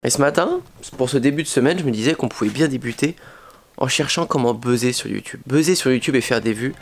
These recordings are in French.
Et ce matin, pour ce début de semaine, je me disais qu'on pouvait bien débuter en cherchant comment buzzer sur YouTube. Buzzer sur YouTube et faire des vues,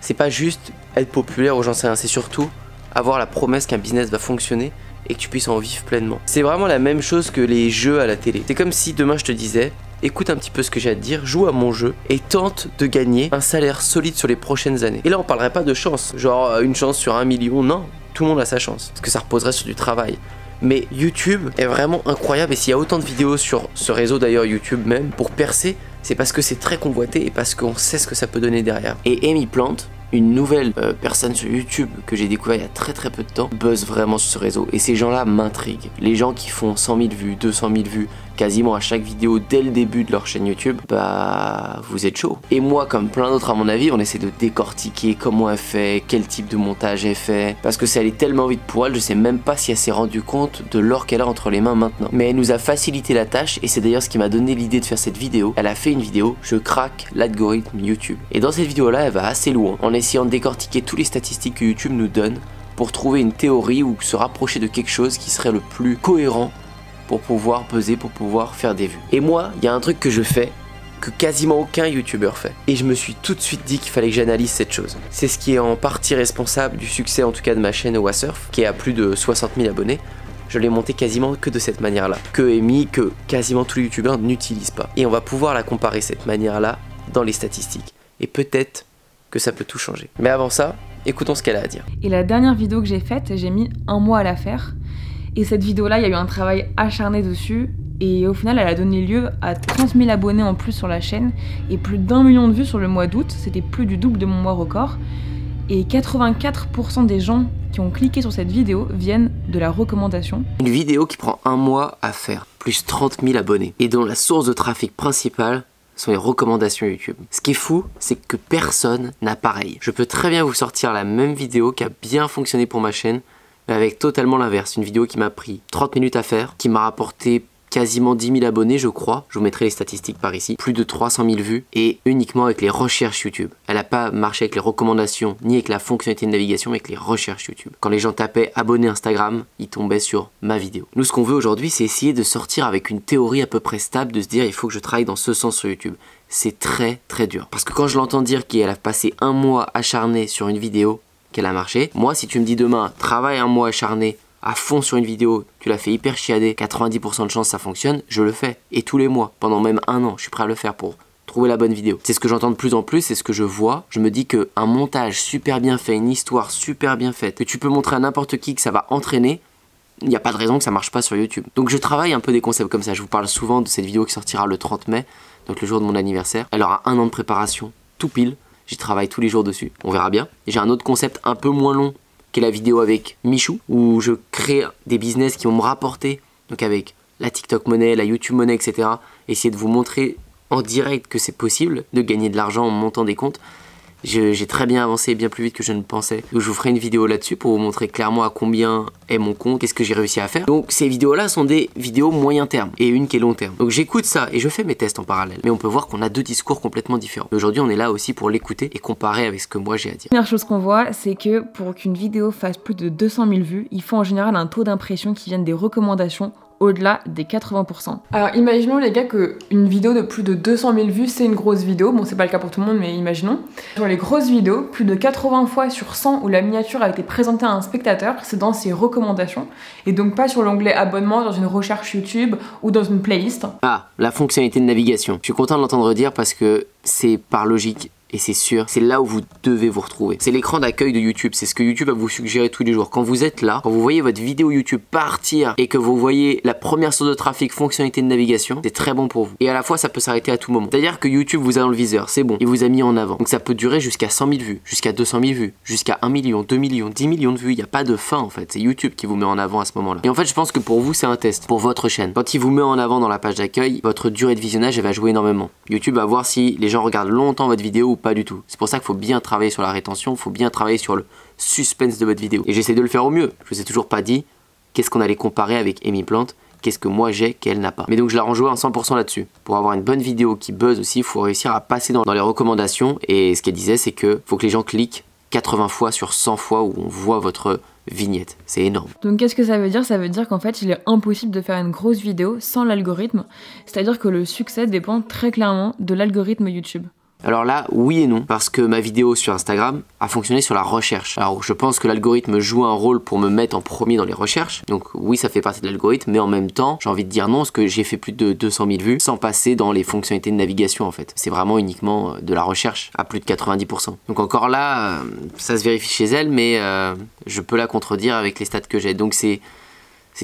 c'est pas juste être populaire ou j'en sais rien, c'est surtout avoir la promesse qu'un business va fonctionner et que tu puisses en vivre pleinement. C'est vraiment la même chose que les jeux à la télé. C'est comme si demain je te disais, écoute un petit peu ce que j'ai à te dire, joue à mon jeu et tente de gagner un salaire solide sur les prochaines années. Et là on parlerait pas de chance, genre une chance sur 1 million, non, tout le monde a sa chance, parce que ça reposerait sur du travail. Mais YouTube est vraiment incroyable et s'il y a autant de vidéos sur ce réseau d'ailleurs YouTube même, pour percer, c'est parce que c'est très convoité et parce qu'on sait ce que ça peut donner derrière. Et Amy Plant, une nouvelle personne sur YouTube que j'ai découvert il y a très peu de temps, buzz vraiment sur ce réseau. Et ces gens-là m'intriguent. Les gens qui font 100 000 vues, 200 000 vues, quasiment à chaque vidéo dès le début de leur chaîne YouTube, bah vous êtes chaud. Et moi, comme plein d'autres à mon avis, on essaie de décortiquer comment elle fait, quel type de montage elle fait. Parce que c'est allé tellement vite pour elle, je sais même pas si elle s'est rendue compte de l'or qu'elle a entre les mains maintenant. Mais elle nous a facilité la tâche et c'est d'ailleurs ce qui m'a donné l'idée de faire cette vidéo. Elle a fait une vidéo, je craque l'algorithme YouTube. Et dans cette vidéo-là, elle va assez loin en essayant de décortiquer toutes les statistiques que YouTube nous donne pour trouver une théorie ou se rapprocher de quelque chose qui serait le plus cohérent pour pouvoir buzzer, pour pouvoir faire des vues. Et moi, il y a un truc que je fais que quasiment aucun youtubeur fait. Et je me suis tout de suite dit qu'il fallait que j'analyse cette chose. C'est ce qui est en partie responsable du succès en tout cas de ma chaîne Wasurf, qui a plus de 60 000 abonnés. Je l'ai monté quasiment que de cette manière-là. Que Amy, que quasiment tous les youtubeurs n'utilisent pas. Et on va pouvoir la comparer cette manière-là dans les statistiques. Et peut-être que ça peut tout changer. Mais avant ça, écoutons ce qu'elle a à dire. Et la dernière vidéo que j'ai faite, j'ai mis 1 mois à la faire. Et cette vidéo-là, il y a eu un travail acharné dessus. Et au final, elle a donné lieu à 30 000 abonnés en plus sur la chaîne. Et plus d'1 million de vues sur le mois d'août. C'était plus du double de mon mois record. Et 84% des gens qui ont cliqué sur cette vidéo viennent de la recommandation. Une vidéo qui prend 1 mois à faire, plus 30 000 abonnés. Et dont la source de trafic principale sont les recommandations YouTube. Ce qui est fou, c'est que personne n'a pareil. Je peux très bien vous sortir la même vidéo qui a bien fonctionné pour ma chaîne, mais avec totalement l'inverse. Une vidéo qui m'a pris 30 minutes à faire, qui m'a rapporté quasiment 10 000 abonnés je crois, je vous mettrai les statistiques par ici, plus de 300 000 vues et uniquement avec les recherches YouTube. Elle n'a pas marché avec les recommandations ni avec la fonctionnalité de navigation mais avec les recherches YouTube. Quand les gens tapaient abonné Instagram, ils tombaient sur ma vidéo. Nous ce qu'on veut aujourd'hui c'est essayer de sortir avec une théorie à peu près stable, de se dire il faut que je travaille dans ce sens sur YouTube. C'est très dur. Parce que quand je l'entends dire qu'elle a passé 1 mois acharné sur une vidéo, qu'elle a marché, moi si tu me dis demain travaille 1 mois acharné à fond sur une vidéo, tu l'as fait hyper chiader, 90% de chance ça fonctionne, je le fais. Et tous les mois, pendant même 1 an, je suis prêt à le faire pour trouver la bonne vidéo. C'est ce que j'entends de plus en plus, c'est ce que je vois. Je me dis qu'un montage super bien fait, une histoire super bien faite, que tu peux montrer à n'importe qui que ça va entraîner, il n'y a pas de raison que ça marche pas sur YouTube. Donc je travaille un peu des concepts comme ça. Je vous parle souvent de cette vidéo qui sortira le 30 mai, donc le jour de mon anniversaire. Elle aura 1 an de préparation, tout pile. J'y travaille tous les jours dessus, on verra bien. J'ai un autre concept un peu moins long, qui est la vidéo avec Michou, où je crée des business qui vont me rapporter, donc avec la TikTok monnaie, la YouTube monnaie, etc. Essayer de vous montrer en direct que c'est possible de gagner de l'argent en montant des comptes. J'ai très bien avancé, bien plus vite que je ne pensais. Donc je vous ferai une vidéo là-dessus pour vous montrer clairement à combien est mon compte, qu'est-ce que j'ai réussi à faire. Donc ces vidéos-là sont des vidéos moyen terme et une qui est long terme. Donc j'écoute ça et je fais mes tests en parallèle. Mais on peut voir qu'on a 2 discours complètement différents. Aujourd'hui on est là aussi pour l'écouter et comparer avec ce que moi j'ai à dire. La première chose qu'on voit, c'est que pour qu'une vidéo fasse plus de 200 000 vues, il faut en général un taux d'impression qui vienne des recommandations au-delà des 80%. Alors imaginons les gars qu'une vidéo de plus de 200 000 vues c'est une grosse vidéo, bon c'est pas le cas pour tout le monde mais imaginons. Sur les grosses vidéos, plus de 80 fois sur 100 où la miniature a été présentée à un spectateur, c'est dans ses recommandations et donc pas sur l'onglet abonnement dans une recherche YouTube ou dans une playlist. Ah, la fonctionnalité de navigation. Je suis content de l'entendre dire parce que c'est par logique. Et c'est sûr, c'est là où vous devez vous retrouver. C'est l'écran d'accueil de YouTube, c'est ce que YouTube va vous suggérer tous les jours. Quand vous êtes là, quand vous voyez votre vidéo YouTube partir et que vous voyez la première source de trafic, fonctionnalité de navigation, c'est très bon pour vous. Et à la fois, ça peut s'arrêter à tout moment. C'est-à-dire que YouTube vous a dans le viseur, c'est bon, il vous a mis en avant. Donc ça peut durer jusqu'à 100 000 vues, jusqu'à 200 000 vues, jusqu'à 1 million, 2 millions, 10 millions de vues. Il n'y a pas de fin en fait, c'est YouTube qui vous met en avant à ce moment-là. Et en fait, je pense que pour vous, c'est un test, pour votre chaîne. Quand il vous met en avant dans la page d'accueil, votre durée de visionnage, elle va jouer énormément. YouTube va voir si les gens regardent longtemps votre vidéo ou pas du tout. C'est pour ça qu'il faut bien travailler sur la rétention, il faut bien travailler sur le suspense de votre vidéo. Et j'essaie de le faire au mieux. Je vous ai toujours pas dit qu'est-ce qu'on allait comparer avec Amy Plant, qu'est-ce que moi j'ai qu'elle n'a pas. Mais donc je la renjoue à 100% là-dessus. Pour avoir une bonne vidéo qui buzz aussi, il faut réussir à passer dans les recommandations. Et ce qu'elle disait, c'est que faut que les gens cliquent 80 fois sur 100 fois où on voit votre vignettes. C'est énorme. Donc qu'est-ce que ça veut dire? Ça veut dire qu'en fait il est impossible de faire une grosse vidéo sans l'algorithme, c'est-à-dire que le succès dépend très clairement de l'algorithme YouTube. Alors là, oui et non, parce que ma vidéo sur Instagram a fonctionné sur la recherche. Alors je pense que l'algorithme joue un rôle pour me mettre en premier dans les recherches, donc oui ça fait partie de l'algorithme, mais en même temps j'ai envie de dire non, parce que j'ai fait plus de 200 000 vues sans passer dans les fonctionnalités de navigation en fait. C'est vraiment uniquement de la recherche à plus de 90%. Donc encore là, ça se vérifie chez elle, mais je peux la contredire avec les stats que j'ai, donc c'est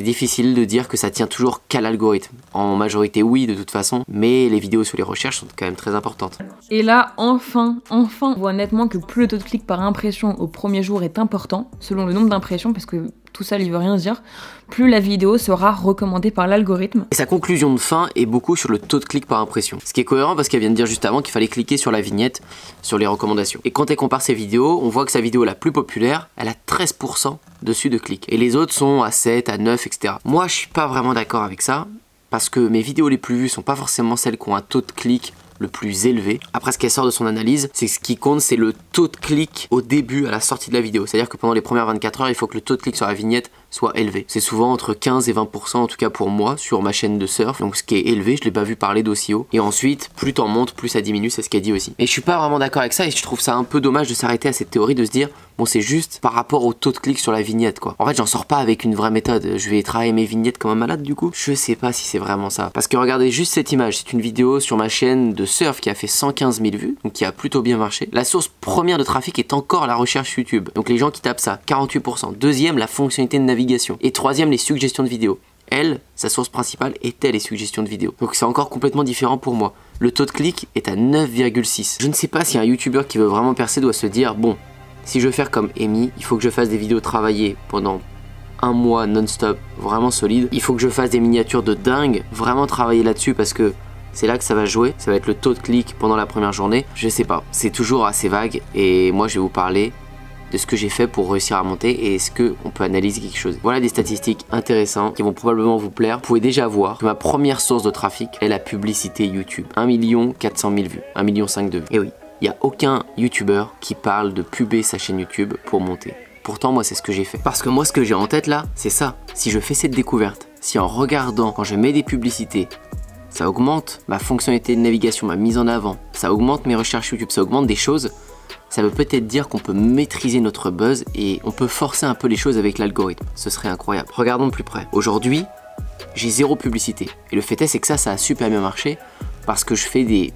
difficile de dire que ça tient toujours qu'à l'algorithme. En majorité, oui, de toute façon, mais les vidéos sur les recherches sont quand même très importantes. Et là, enfin, on voit nettement que plus le taux de clic par impression au premier jour est important, selon le nombre d'impressions, parce que tout ça ne veut rien dire, plus la vidéo sera recommandée par l'algorithme. Et sa conclusion de fin est beaucoup sur le taux de clic par impression. Ce qui est cohérent parce qu'elle vient de dire juste avant qu'il fallait cliquer sur la vignette, sur les recommandations. Et quand elle compare ses vidéos, on voit que sa vidéo la plus populaire, elle a 13% dessus de clics. Et les autres sont à 7, à 9, etc. Moi, je suis pas vraiment d'accord avec ça, parce que mes vidéos les plus vues sont pas forcément celles qui ont un taux de clic le plus élevé. Après, ce qu'elle sort de son analyse, c'est que ce qui compte, c'est le taux de clic au début, à la sortie de la vidéo. C'est-à-dire que pendant les premières 24 heures, il faut que le taux de clic sur la vignette soit élevé. C'est souvent entre 15 et 20%, en tout cas pour moi, sur ma chaîne de surf. Donc ce qui est élevé, je l'ai pas vu parler d'aussi haut. Et ensuite, plus t'en montes, plus ça diminue, c'est ce qu'elle dit aussi. Et je suis pas vraiment d'accord avec ça, et je trouve ça un peu dommage de s'arrêter à cette théorie de se dire, bon, c'est juste par rapport au taux de clic sur la vignette, quoi. En fait, j'en sors pas avec une vraie méthode. Je vais travailler mes vignettes comme un malade, du coup. Je sais pas si c'est vraiment ça. Parce que regardez juste cette image. C'est une vidéo sur ma chaîne de surf qui a fait 115 000 vues, donc qui a plutôt bien marché. La source première de trafic est encore la recherche YouTube. Donc les gens qui tapent ça, 48%. Deuxième, la fonctionnalité de navigation. Et troisième, les suggestions de vidéos. Elle, sa source principale était les suggestions de vidéos. Donc c'est encore complètement différent pour moi. Le taux de clic est à 9,6. Je ne sais pas si un YouTuber qui veut vraiment percer doit se dire, bon, si je veux faire comme Amy, il faut que je fasse des vidéos travaillées pendant un mois non-stop, vraiment solide. Il faut que je fasse des miniatures de dingue, vraiment travailler là-dessus parce que c'est là que ça va jouer. Ça va être le taux de clic pendant la première journée. Je sais pas, c'est toujours assez vague et moi je vais vous parler de ce que j'ai fait pour réussir à monter et est-ce qu'on peut analyser quelque chose. Voilà des statistiques intéressantes qui vont probablement vous plaire. Vous pouvez déjà voir que ma première source de trafic est la publicité YouTube. 1 400 000 vues, 1,5 million de vues. Et oui, il n'y a aucun YouTuber qui parle de puber sa chaîne YouTube pour monter. Pourtant, moi, c'est ce que j'ai fait. Parce que moi, ce que j'ai en tête là, c'est ça. Si je fais cette découverte, si en regardant, quand je mets des publicités, ça augmente ma fonctionnalité de navigation, ma mise en avant, ça augmente mes recherches YouTube, ça augmente des choses, ça veut peut-être dire qu'on peut maîtriser notre buzz et on peut forcer un peu les choses avec l'algorithme. Ce serait incroyable. Regardons de plus près. Aujourd'hui, j'ai 0 publicité. Et le fait est, c'est que ça a super bien marché parce que je fais des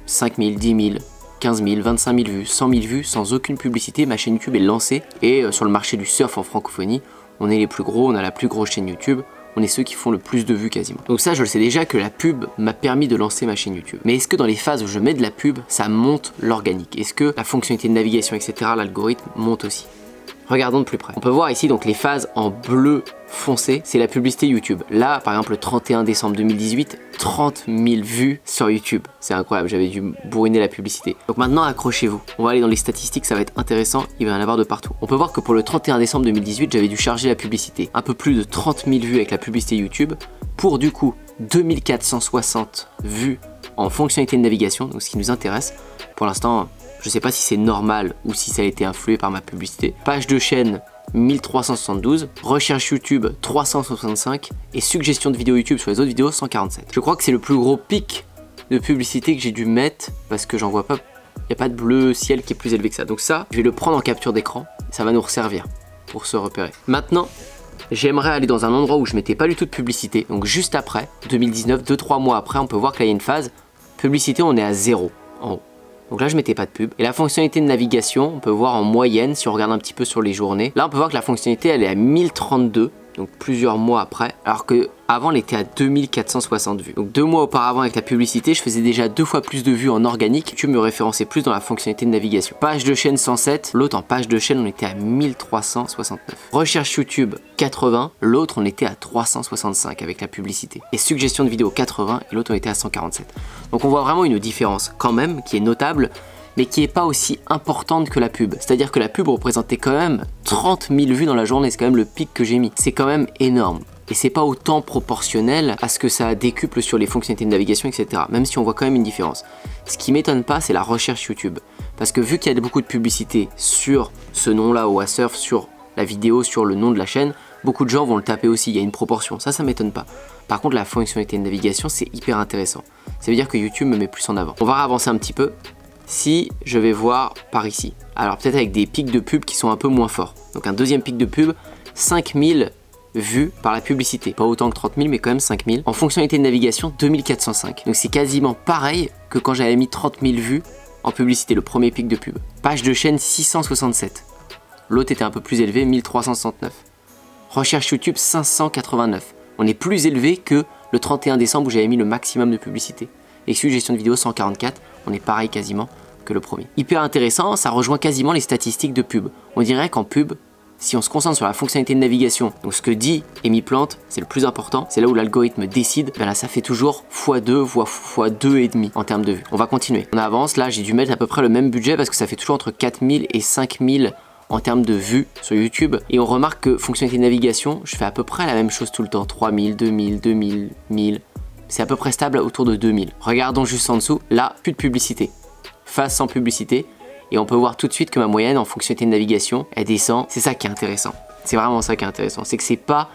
5 000, 10 000, 15 000, 25 000 vues, 100 000 vues sans aucune publicité. Ma chaîne YouTube est lancée et sur le marché du surf en francophonie, on est les plus gros, on a la plus grosse chaîne YouTube. On est ceux qui font le plus de vues quasiment. Donc ça, je le sais déjà que la pub m'a permis de lancer ma chaîne YouTube. Mais est-ce que dans les phases où je mets de la pub, ça monte l'organique? Est-ce que la fonctionnalité de navigation, etc., l'algorithme monte aussi? Regardons de plus près. On peut voir ici donc les phases en bleu foncé, c'est la publicité YouTube. Là, par exemple, le 31 décembre 2018, 30 000 vues sur YouTube. C'est incroyable, j'avais dû bourriner la publicité. Donc maintenant, accrochez-vous. On va aller dans les statistiques, ça va être intéressant, il va y en avoir de partout. On peut voir que pour le 31 décembre 2018, j'avais dû charger la publicité. Un peu plus de 30 000 vues avec la publicité YouTube, pour du coup 2460 vues en fonctionnalité de navigation, donc ce qui nous intéresse. Pour l'instant, je sais pas si c'est normal ou si ça a été influé par ma publicité. Page de chaîne 1372, recherche YouTube 365 et suggestions de vidéos YouTube sur les autres vidéos 147. Je crois que c'est le plus gros pic de publicité que j'ai dû mettre parce que j'en vois pas, il n'y a pas de bleu ciel qui est plus élevé que ça. Donc ça, je vais le prendre en capture d'écran, ça va nous servir pour se repérer. Maintenant, j'aimerais aller dans un endroit où je mettais pas du tout de publicité, donc juste après, 2019, 2-3 mois après, on peut voir qu'il y a une phase publicité, on est à 0 en haut. Donc là je mettais pas de pub. Et la fonctionnalité de navigation, on peut voir en moyenne, si on regarde un petit peu sur les journées, là on peut voir que la fonctionnalité elle est à 1032, donc plusieurs mois après, alors que avant elle était à 2460 vues. Donc 2 mois auparavant avec la publicité, je faisais déjà 2 fois plus de vues en organique, YouTube me référençait plus dans la fonctionnalité de navigation. Page de chaîne 107, l'autre en page de chaîne on était à 1369. Recherche YouTube 80, l'autre on était à 365 avec la publicité. Et suggestion de vidéo 80 et l'autre on était à 147. Donc on voit vraiment une différence quand même qui est notable, mais qui n'est pas aussi importante que la pub. C'est-à-dire que la pub représentait quand même 30 000 vues dans la journée, c'est quand même le pic que j'ai mis. C'est quand même énorme. Et c'est pas autant proportionnel à ce que ça décuple sur les fonctionnalités de navigation, etc. Même si on voit quand même une différence. Ce qui m'étonne pas, c'est la recherche YouTube. Parce que vu qu'il y a beaucoup de publicité sur ce nom-là, Oasurf, sur la vidéo sur le nom de la chaîne, beaucoup de gens vont le taper aussi, il y a une proportion, ça m'étonne pas. Par contre la fonctionnalité de navigation c'est hyper intéressant, ça veut dire que YouTube me met plus en avant. On va avancer un petit peu, si je vais voir par ici, alors peut-être avec des pics de pub qui sont un peu moins forts. Donc un deuxième pic de pub, 5000 vues par la publicité, pas autant que 30 000 mais quand même 5000. En fonctionnalité de navigation 2405, donc c'est quasiment pareil que quand j'avais mis 30 000 vues en publicité, le premier pic de pub. Page de chaîne 667, l'autre était un peu plus élevé, 1369. Recherche YouTube 589, on est plus élevé que le 31 décembre où j'avais mis le maximum de publicité. Exclu gestion de vidéo 144, on est pareil quasiment que le premier. Hyper intéressant, ça rejoint quasiment les statistiques de pub. On dirait qu'en pub, si on se concentre sur la fonctionnalité de navigation, donc ce que dit Amy Plante, c'est le plus important, c'est là où l'algorithme décide, ben là ça fait toujours x2 voire x2,5 en termes de vues. On va continuer. On avance, là j'ai dû mettre à peu près le même budget parce que ça fait toujours entre 4000 et 5000 en termes de vues sur YouTube. Et on remarque que fonctionnalité de navigation, je fais à peu près la même chose tout le temps, 3000, 2000, 2000, 1000. C'est à peu près stable autour de 2000. Regardons juste en dessous, là, plus de publicité. Phase sans publicité. Et on peut voir tout de suite que ma moyenne en fonctionnalité de navigation, elle descend. C'est ça qui est intéressant. C'est vraiment ça qui est intéressant. C'est que c'est pas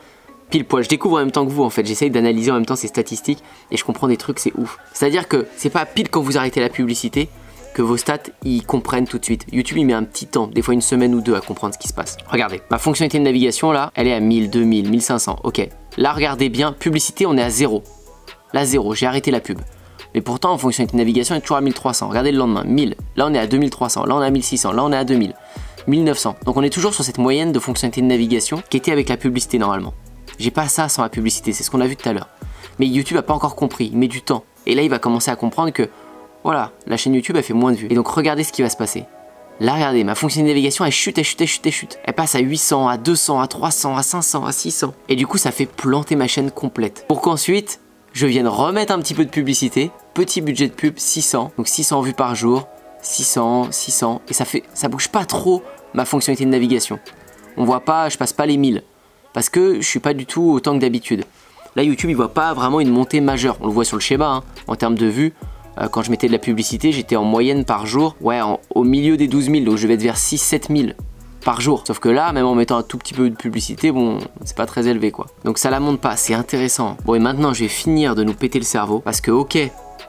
pile poil. Je découvre en même temps que vous en fait. J'essaye d'analyser en même temps ces statistiques et je comprends des trucs, c'est ouf. C'est-à-dire que c'est pas pile quand vous arrêtez la publicité que vos stats ils comprennent tout de suite. YouTube il met un petit temps, des fois une semaine ou deux à comprendre ce qui se passe. Regardez, ma fonctionnalité de navigation là, elle est à 1000, 2000, 1500. Ok. Là regardez bien, publicité on est à 0. Là 0, j'ai arrêté la pub. Mais pourtant en fonctionnalité de navigation on est toujours à 1300. Regardez le lendemain, 1000. Là on est à 2300, là on est à 1600, là on est à 2000. 1900. Donc on est toujours sur cette moyenne de fonctionnalité de navigation qui était avec la publicité normalement. J'ai pas ça sans la publicité, c'est ce qu'on a vu tout à l'heure. Mais YouTube a pas encore compris, il met du temps. Et là il va commencer à comprendre que voilà, la chaîne YouTube a fait moins de vues. Et donc regardez ce qui va se passer. Là regardez, ma fonctionnalité de navigation elle chute, elle chute, elle chute, elle chute. Elle passe à 800, à 200, à 300, à 500, à 600. Et du coup ça fait planter ma chaîne complète. Pour qu'ensuite je vienne remettre un petit peu de publicité. Petit budget de pub, 600. Donc 600 vues par jour. 600, 600. Et ça bouge pas trop ma fonctionnalité de navigation. On voit pas, je passe pas les 1000. Parce que je suis pas du tout autant que d'habitude. Là YouTube il voit pas vraiment une montée majeure. On le voit sur le schéma hein, en termes de vues. Quand je mettais de la publicité, j'étais en moyenne par jour, ouais, au milieu des 12 000, donc je vais être vers 6-7 000 par jour. Sauf que là, même en mettant un tout petit peu de publicité, bon, c'est pas très élevé quoi. Donc ça la monte pas, c'est intéressant. Bon et maintenant, je vais finir de nous péter le cerveau, parce que ok,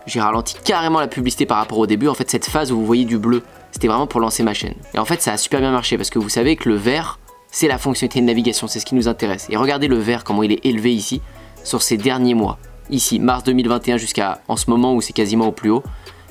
j'ai ralenti carrément la publicité par rapport au début. En fait, cette phase où vous voyez du bleu, c'était vraiment pour lancer ma chaîne. Et en fait, ça a super bien marché, parce que vous savez que le vert, c'est la fonctionnalité de navigation, c'est ce qui nous intéresse. Et regardez le vert, comment il est élevé ici, sur ces derniers mois. Ici, mars 2021 jusqu'à en ce moment où c'est quasiment au plus haut,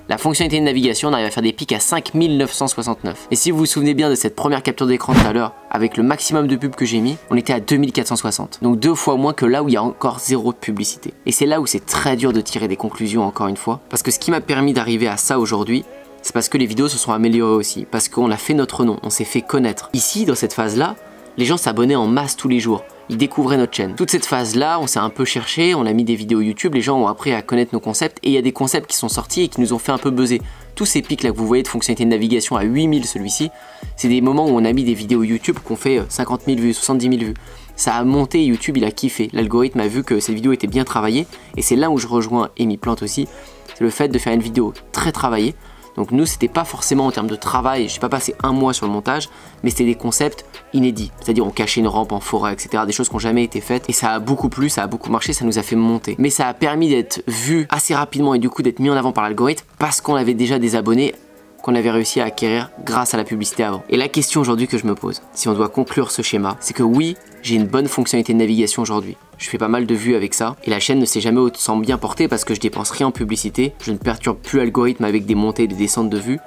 la fonctionnalité de navigation, on arrive à faire des pics à 5969. Et si vous vous souvenez bien de cette première capture d'écran tout à l'heure, avec le maximum de pubs que j'ai mis, on était à 2460. Donc 2 fois moins que là où il y a encore 0 de publicité. Et c'est là où c'est très dur de tirer des conclusions encore une fois. Parce que ce qui m'a permis d'arriver à ça aujourd'hui, c'est parce que les vidéos se sont améliorées aussi. Parce qu'on a fait notre nom, on s'est fait connaître. Ici, dans cette phase-là, les gens s'abonnaient en masse tous les jours. Ils découvraient notre chaîne. Toute cette phase-là, on s'est un peu cherché, on a mis des vidéos YouTube, les gens ont appris à connaître nos concepts et il y a des concepts qui sont sortis et qui nous ont fait un peu buzzer. Tous ces pics là que vous voyez de fonctionnalité de navigation à 8000 celui-ci, c'est des moments où on a mis des vidéos YouTube qu'on fait 50 000 vues, 70 000 vues. Ça a monté, YouTube il a kiffé. L'algorithme a vu que cette vidéo était bien travaillée et c'est là où je rejoins Amy Plante aussi. C'est le fait de faire une vidéo très travaillée. Donc nous c'était pas forcément en termes de travail, j'ai pas passé un mois sur le montage, mais c'était des concepts inédits. C'est-à-dire on cachait une rampe en forêt, etc. Des choses qui n'ont jamais été faites. Et ça a beaucoup plu, ça a beaucoup marché, ça nous a fait monter. Mais ça a permis d'être vu assez rapidement et du coup d'être mis en avant par l'algorithme parce qu'on avait déjà des abonnés qu'on avait réussi à acquérir grâce à la publicité avant. Et la question aujourd'hui que je me pose, si on doit conclure ce schéma, c'est que oui, j'ai une bonne fonctionnalité de navigation aujourd'hui. Je fais pas mal de vues avec ça et la chaîne ne s'est jamais autant bien portée parce que je dépense rien en publicité, je ne perturbe plus l'algorithme avec des montées et des descentes de vues.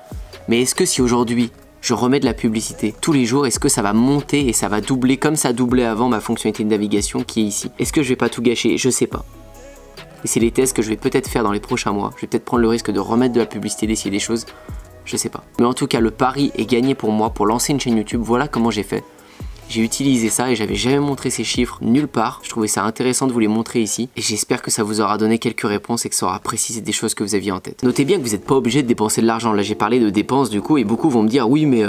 Mais est-ce que si aujourd'hui je remets de la publicité tous les jours, est-ce que ça va monter et ça va doubler comme ça doublait avant ma fonctionnalité de navigation qui est ici? Est-ce que je vais pas tout gâcher? Je sais pas. Et c'est les tests que je vais peut-être faire dans les prochains mois. Je vais peut-être prendre le risque de remettre de la publicité, d'essayer des choses. Je sais pas. Mais en tout cas, le pari est gagné pour moi pour lancer une chaîne YouTube. Voilà comment j'ai fait. J'ai utilisé ça et j'avais jamais montré ces chiffres nulle part. Je trouvais ça intéressant de vous les montrer ici. Et j'espère que ça vous aura donné quelques réponses et que ça aura précisé des choses que vous aviez en tête. Notez bien que vous n'êtes pas obligé de dépenser de l'argent. Là, j'ai parlé de dépenses du coup et beaucoup vont me dire oui, mais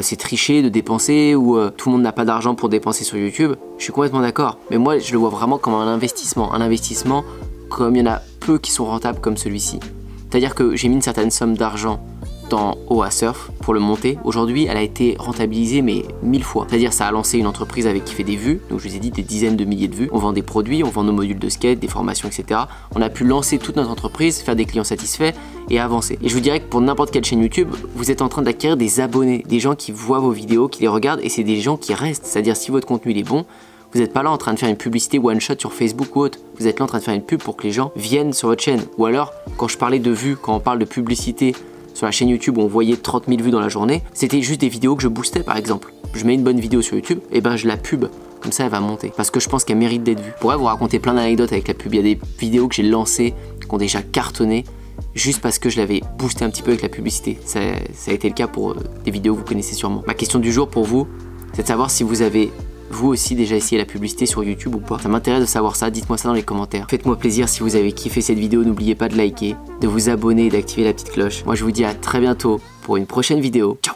c'est tricher de dépenser ou tout le monde n'a pas d'argent pour dépenser sur YouTube. Je suis complètement d'accord. Mais moi, je le vois vraiment comme un investissement. Un investissement comme il y en a peu qui sont rentables comme celui-ci. C'est-à-dire que j'ai mis une certaine somme d'argent temps haut à Surf pour le monter. Aujourd'hui, elle a été rentabilisée mais 1000 fois. C'est-à-dire ça a lancé une entreprise avec qui fait des vues, donc je vous ai dit des dizaines de milliers de vues. On vend des produits, on vend nos modules de skate, des formations, etc. On a pu lancer toute notre entreprise, faire des clients satisfaits et avancer. Et je vous dirais que pour n'importe quelle chaîne YouTube, vous êtes en train d'acquérir des abonnés, des gens qui voient vos vidéos, qui les regardent, et c'est des gens qui restent. C'est-à-dire si votre contenu il est bon, vous n'êtes pas là en train de faire une publicité one shot sur Facebook ou autre. Vous êtes là en train de faire une pub pour que les gens viennent sur votre chaîne. Ou alors, quand je parlais de vues, quand on parle de publicité sur la chaîne YouTube où on voyait 30 000 vues dans la journée, c'était juste des vidéos que je boostais par exemple. Je mets une bonne vidéo sur YouTube, et ben je la pub. Comme ça, elle va monter. Parce que je pense qu'elle mérite d'être vue. Je pourrais vous raconter plein d'anecdotes avec la pub. Il y a des vidéos que j'ai lancées, qui ont déjà cartonné, juste parce que je l'avais boosté un petit peu avec la publicité. Ça a été le cas pour des vidéos que vous connaissez sûrement. Ma question du jour pour vous, c'est de savoir si vous avez vous aussi déjà essayé la publicité sur YouTube ou pas. Ça m'intéresse de savoir ça, dites-moi ça dans les commentaires. Faites-moi plaisir si vous avez kiffé cette vidéo, n'oubliez pas de liker, de vous abonner et d'activer la petite cloche. Moi je vous dis à très bientôt pour une prochaine vidéo. Ciao.